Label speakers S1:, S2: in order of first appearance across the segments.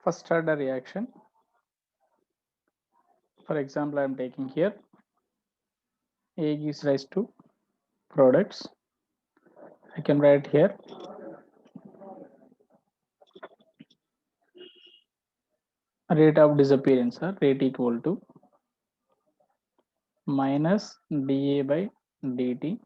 S1: first order reaction. For example, I am taking here A gives rise to products. I can write here rate of disappearance or rate equal to minus dA by dt.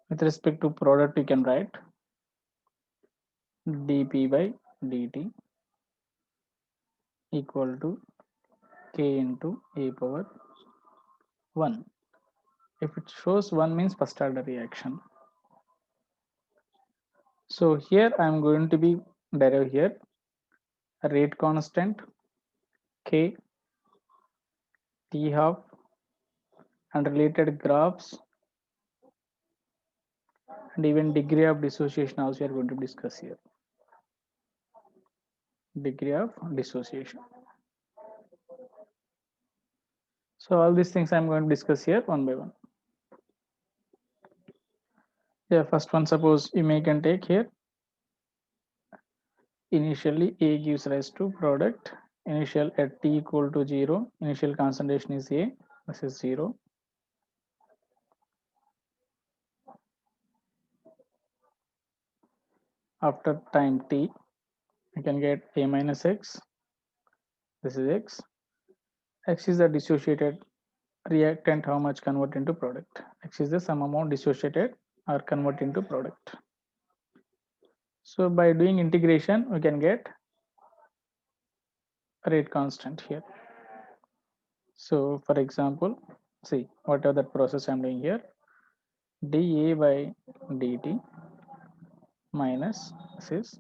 S1: With respect to product, you can write dP by dt equal to k into a power 1. If it shows 1 means first order reaction. So here I am going to be derive here a rate constant k, t half, and related graphs, and even degree of dissociation also we are going to discuss here. Degree of dissociation. So all these things I am going to discuss here one by one. Yeah, first one, suppose you may can take here initially A gives rise to product, initial at t equal to 0, initial concentration is A, this is 0. After time t, you can get A minus x, this is x. X is the dissociated reactant, how much convert into product. X is the sum amount dissociated or convert into product. So by doing integration, we can get rate constant here. So for example, see whatever that process I'm doing here, dA by dt minus this is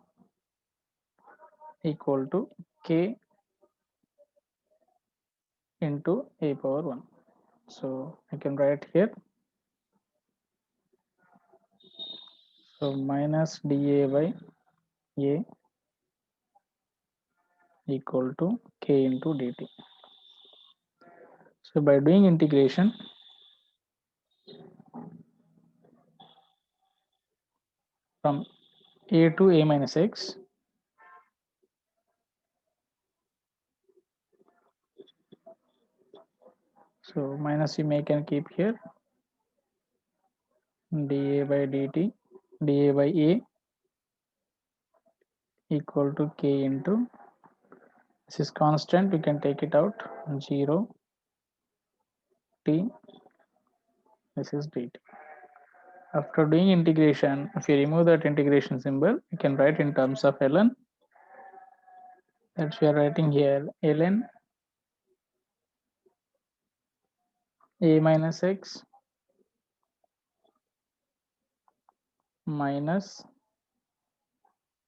S1: equal to k into a power 1. So I can write here, so minus dA by a equal to k into dt. So by doing integration, from a to a minus x, so minus you may can keep here dA by dt, dA by a equal to k into, this is constant, you can take it out, 0 t, this is dt. After doing integration, if you remove that integration symbol, you can write in terms of ln. That we are writing here ln a minus x minus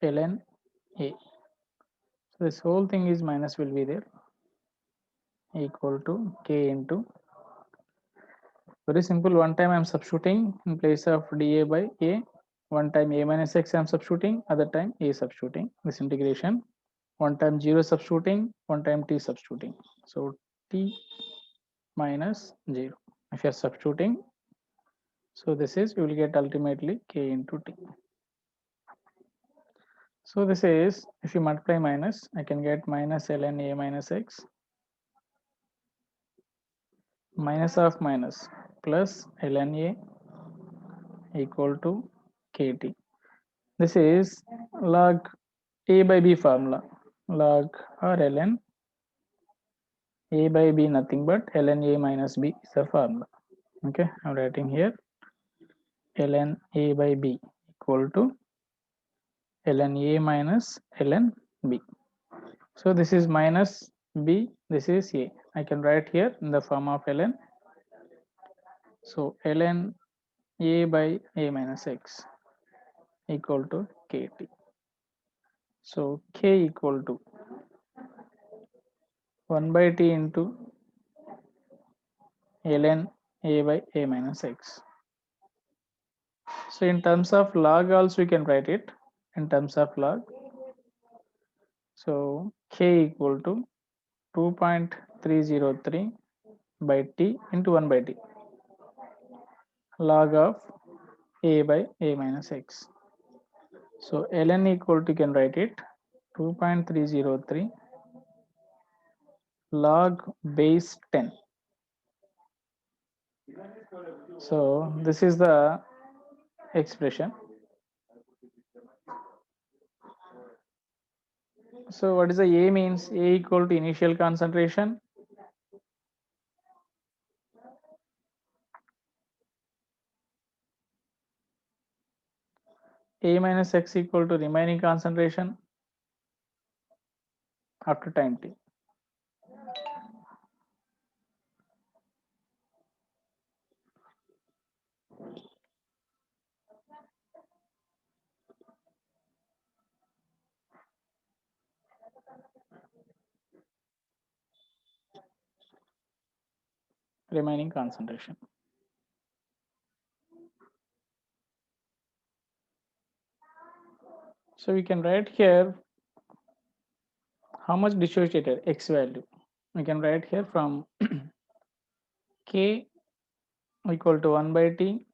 S1: ln a. So this whole thing is minus will be there, equal to k into, very simple, one time I am substituting in place of dA by a, one time a minus x I am substituting, other time a substituting, this integration, one time 0 substituting, one time t substituting. So t minus 0 if you are substituting, so this is, you will get ultimately k into t. So this is, if you multiply minus, I can get minus ln a minus x minus of minus plus ln a equal to kt. This is log a by b formula, log or ln a by b nothing but ln a minus b is the formula. Okay, I'm writing here ln a by b equal to ln a minus ln b. So this is minus b, this is a. I can write here in the form of ln. So ln a by a minus x equal to kt. So k equal to 1 by t into ln a by a minus x. So in terms of log also we can write it in terms of log. So k equal to 2.303 by t into 1 by t, log of a by a minus x. So ln equal to, you can write it 2.303 log base 10. So this is the expression. So what is the A means? A equal to initial concentration A minus X equal to remaining concentration after time t. Remaining concentration. So we can write here how much dissociated X value. We can write here from K equal to 1 by T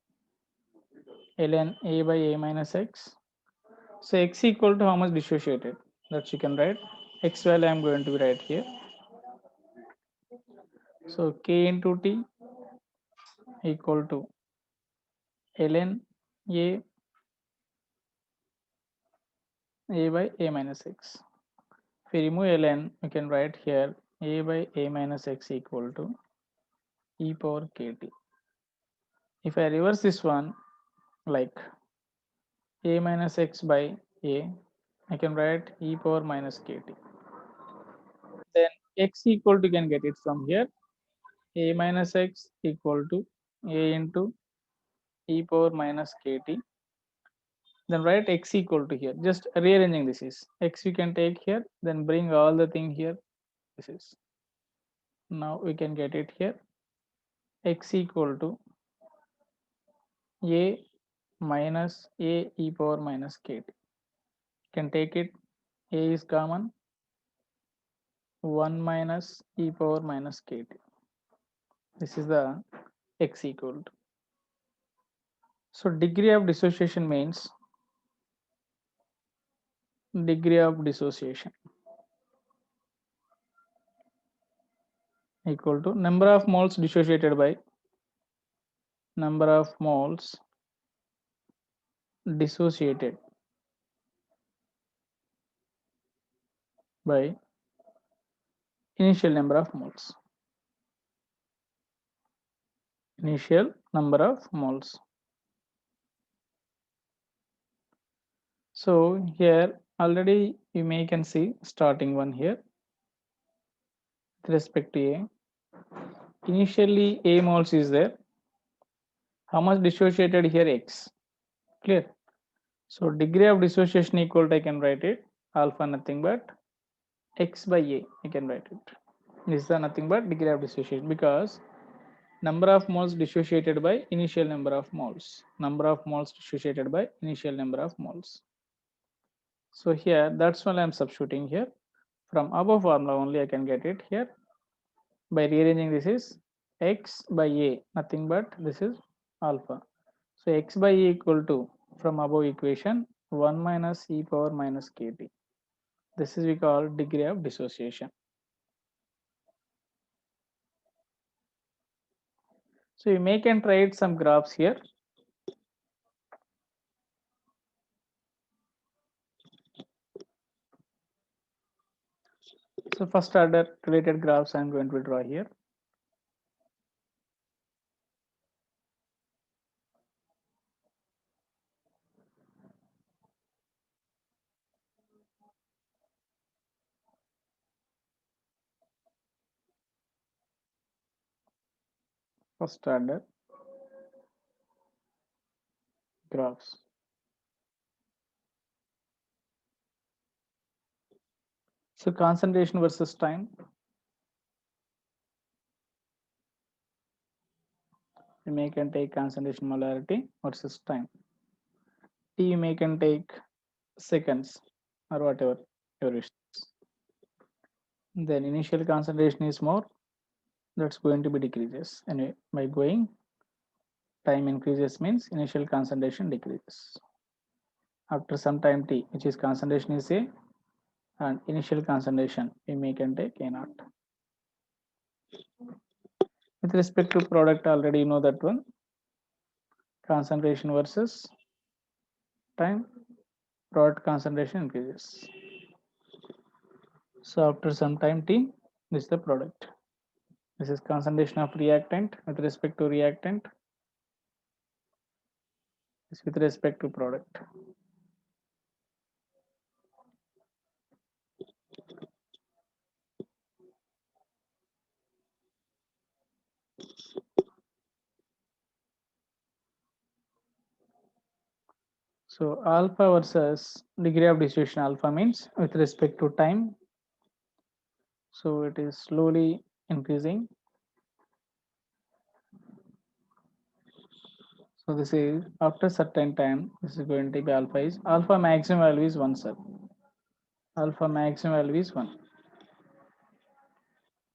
S1: ln A by A minus X. So X equal to how much dissociated, that you can write. X value I am going to write here. So K into T equal to ln A by A minus X. If we remove ln, we can write here A by A minus X equal to e power kt. If I reverse this one, like A minus X by A, I can write e power minus kt. Then X equal to, can get it from here, A minus X equal to A into e power minus kt. Then write X equal to here, just rearranging this is X we can take here, then bring all the thing here. This is, now we can get it here, X equal to A minus A e power minus kt. Can take it, A is common, 1 minus e power minus kt. This is the X equal to. So degree of dissociation means degree of dissociation equal to number of moles dissociated by number of moles dissociated by initial number of moles. Initial number of moles. So here already you may can see starting one here with respect to A. Initially A moles is there. How much dissociated here? X. Clear? So degree of dissociation equal to, I can write it, alpha nothing but X by A. I can write it. This is nothing but degree of dissociation, because number of moles dissociated by initial number of moles. Number of moles dissociated by initial number of moles. So here, that's why I am substituting here. From above formula only I can get it here. By rearranging, this is X by A, nothing but this is alpha. So X by A equal to, from above equation, 1 minus e power minus kt. This is we call degree of dissociation. So you may can write some graphs here. So first order related graphs I am going to draw here. First order graphs. So concentration versus time. You may can take concentration molarity versus time. T you may can take seconds or whatever your wish. Then initial concentration is more, that's going to be decreases. Anyway, by going time increases means initial concentration decreases. After some time t, which is concentration is A, and initial concentration we can take A naught. With respect to product, already you know that one, concentration versus time, product concentration increases. So after some time t, this is the product. This is concentration of reactant with respect to reactant. This with respect to product. So alpha versus degree of dissolution, alpha means with respect to time. So it is slowly increasing. So this is after certain time, this is going to be alpha maximum value is 1, sir. Alpha maximum value is 1.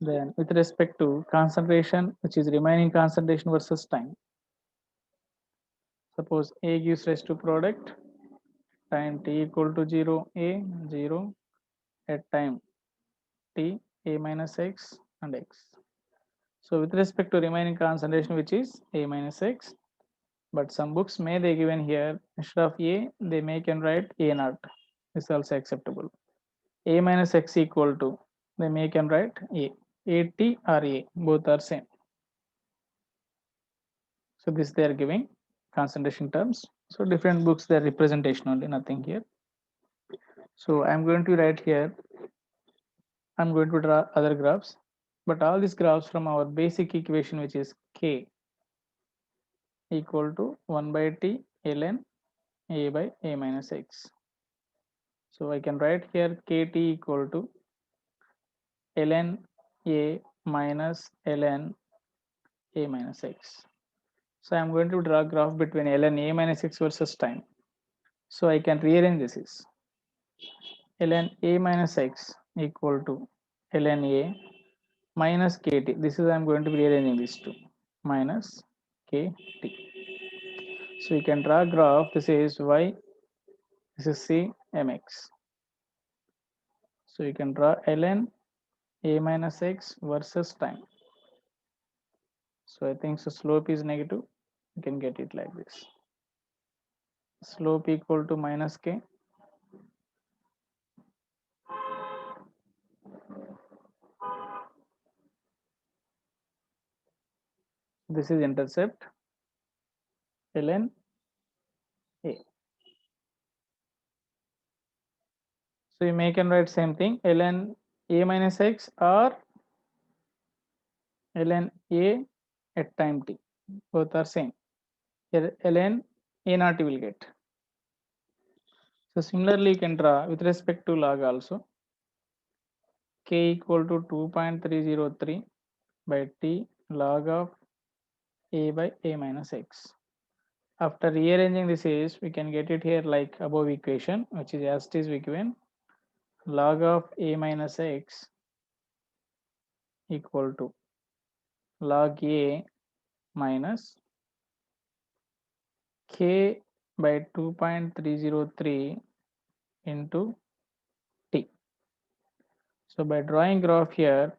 S1: Then with respect to concentration, which is remaining concentration versus time. Suppose A gives rise to product, time t equal to 0, A 0, at time t, A minus x and x. So with respect to remaining concentration, which is A minus x, but some books may they given here instead of A, they make and write A naught. This is also acceptable. A minus x equal to, they make and write AT or A, both are same. So this they are giving concentration terms. So different books, their representation only, nothing here. So I'm going to write here, I'm going to draw other graphs, but all these graphs from our basic equation, which is K equal to 1 by T ln A by A minus X. So I can write here KT equal to ln A minus ln A minus X. So I'm going to draw a graph between ln A minus X versus time. So I can rearrange this is ln A minus X equal to ln A minus KT. This is I'm going to be rearranging these two minus KT. So you can draw a graph. This is Y, this is C mx. So you can draw ln A minus X versus time. So I think so slope is negative. You can get it like this. Slope equal to minus K. This is intercept ln A. So you make and write same thing ln A minus X or ln A at time t. Both are same. Here ln A naught you will get. So similarly you can draw with respect to log also. K equal to 2.303 by T log of A by A minus X. After rearranging this is, we can get it here like above equation, which is as it is given log of A minus X equal to log A minus K by 2.303 into T. So by drawing graph here,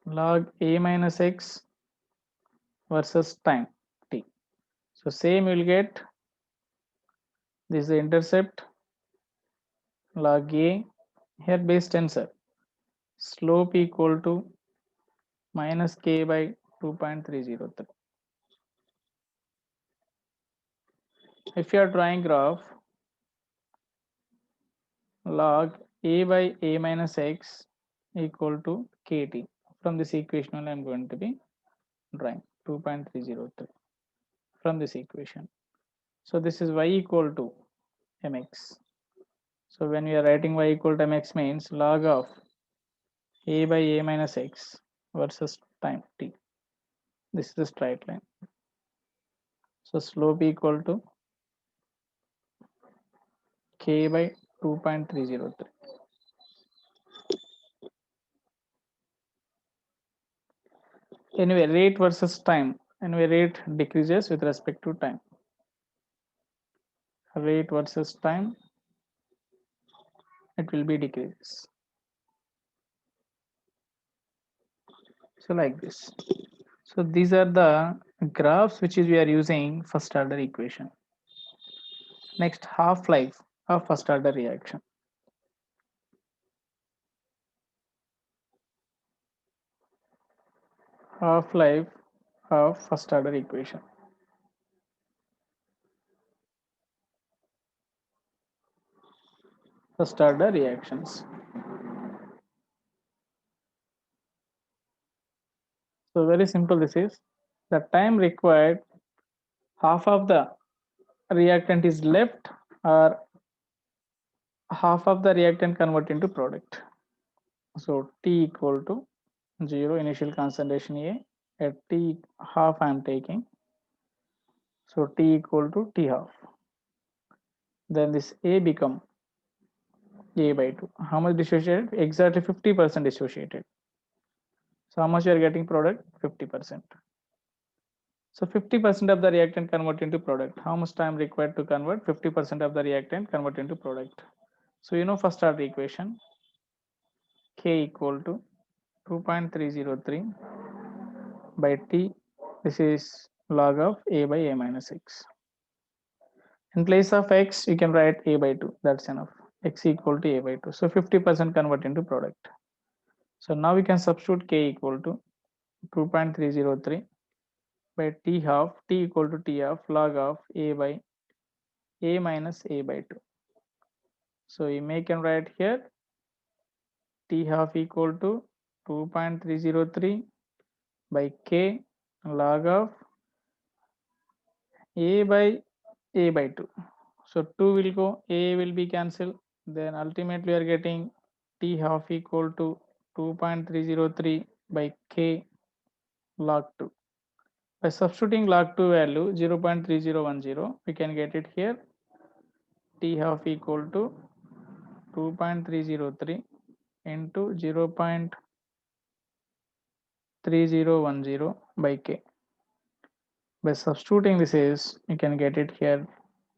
S1: log A minus X versus time T. So same you will get, this is the intercept log A, here base tensor, slope equal to minus K by 2.303. If you are drawing graph log A by A minus X equal to KT, from this equation only I am going to be drawing 2.303 from this equation. So this is Y equal to mx. So when we are writing Y equal to mx means log of A by A minus X versus time t. This is the straight line. So slope equal to K by 2.303. Anyway, rate versus time. Anyway, rate decreases with respect to time. rate versus time, it will be decreases. So like this. So these are the graphs which is we are using first order equation. Next, half-life of first order reaction. Half-life of first order equation. First order reactions. So very simple this is. The time required, half of the reactant is left or half of the reactant convert into product. So T equal to 0 initial concentration A at T half I am taking. So T equal to T half. Then this A become A by 2. How much dissociated? Exactly 50% dissociated. So how much you are getting product? 50%. So 50% of the reactant convert into product. How much time required to convert 50% of the reactant convert into product? So you know first order equation, K equal to 2.303 by T. This is log of A by A minus X. In place of X, you can write A by 2. That's enough. X equal to A by 2. So 50% convert into product. So now we can substitute K equal to 2.303 by T half, T equal to T half log of A by A minus A by 2. So you make and write here T half equal to 2.303 by K log of A by A by 2. So 2 will go, A will be cancelled. Then ultimately we are getting T half equal to 2.303 by K log 2. By substituting log 2 value 0.3010, we can get it here. T half equal to 2.303 into 0.3010 by K. By substituting this is, you can get it here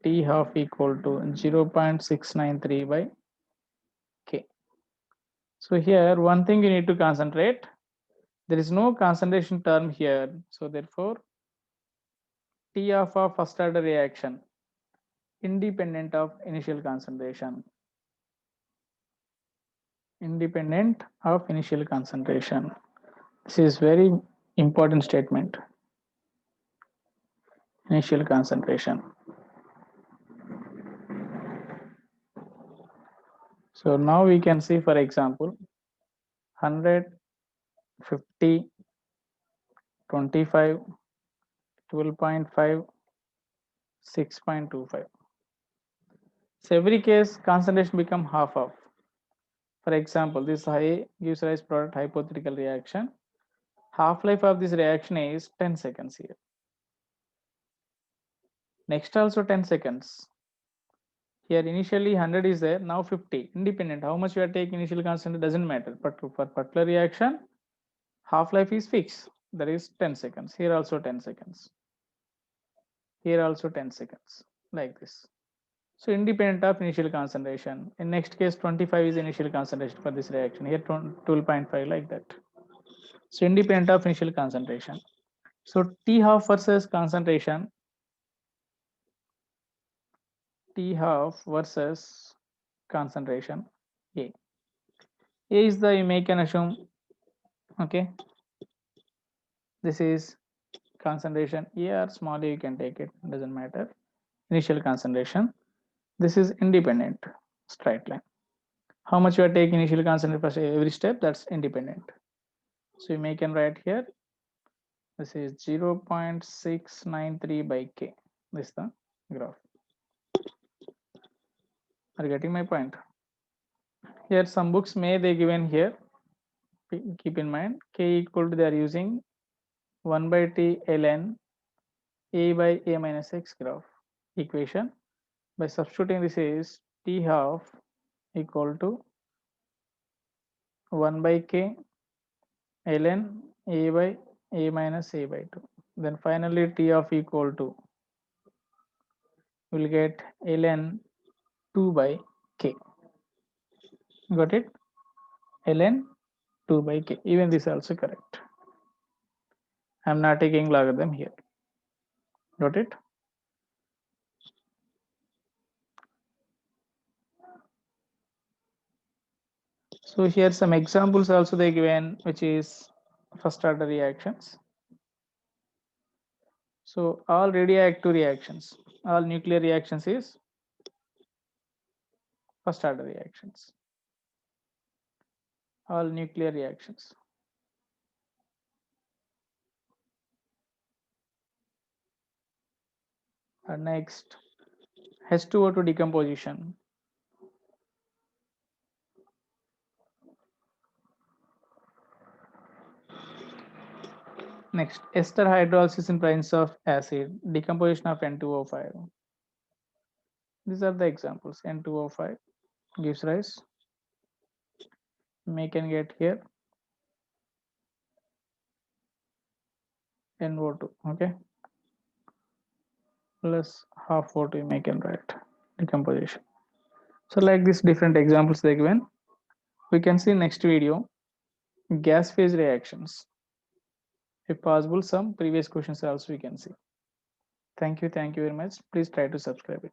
S1: T half equal to 0.693 by K. So here one thing you need to concentrate, there is no concentration term here. So therefore T half of first order reaction independent of initial concentration. Independent of initial concentration. This is very important statement. Initial concentration. So now we can see, for example, 100, 50, 25, 12.5, 6.25. So every case concentration become half of. For example, this high gives rise product hypothetical reaction. Half-life of this reaction is 10 seconds here. Next also 10 seconds. Here initially 100 is there, now 50. Independent, how much you are taking initial concentration doesn't matter. But for particular reaction, half-life is fixed. That is 10 seconds. Here also 10 seconds. Here also 10 seconds. Like this. So independent of initial concentration. In next case, 25 is initial concentration for this reaction. Here 12.5 like that. So independent of initial concentration. So T half versus concentration. T half versus concentration. A. A is the, you may can assume, okay. This is concentration A or small a, you can take it, doesn't matter. Initial concentration. This is independent straight line. How much you are taking initial concentration for every step, that's independent. So you may can write here, this is 0.693 by K. This is the graph. Are you getting my point? Here some books may they given here, keep in mind K equal to, they are using 1 by T ln A by A minus X graph equation. By substituting this is T half equal to 1 by K ln A by A minus A by 2. Then finally T of equal to we'll get ln 2 by k. Got it? ln 2 by k. Even this also correct. I'm not taking logarithm here. Got it? So here some examples also they given, which is first order reactions. So all radioactive reactions, all nuclear reactions is first order reactions. All nuclear reactions. And next, H2O2 decomposition. Next, ester hydrolysis in presence of acid, decomposition of N2O5. These are the examples. N2O5 gives rise. We can get here NO2, okay, plus half O2 we can write decomposition. So like this different examples they given. We can see next video gas phase reactions. If possible, some previous questions also we can see. Thank you very much. Please try to subscribe it.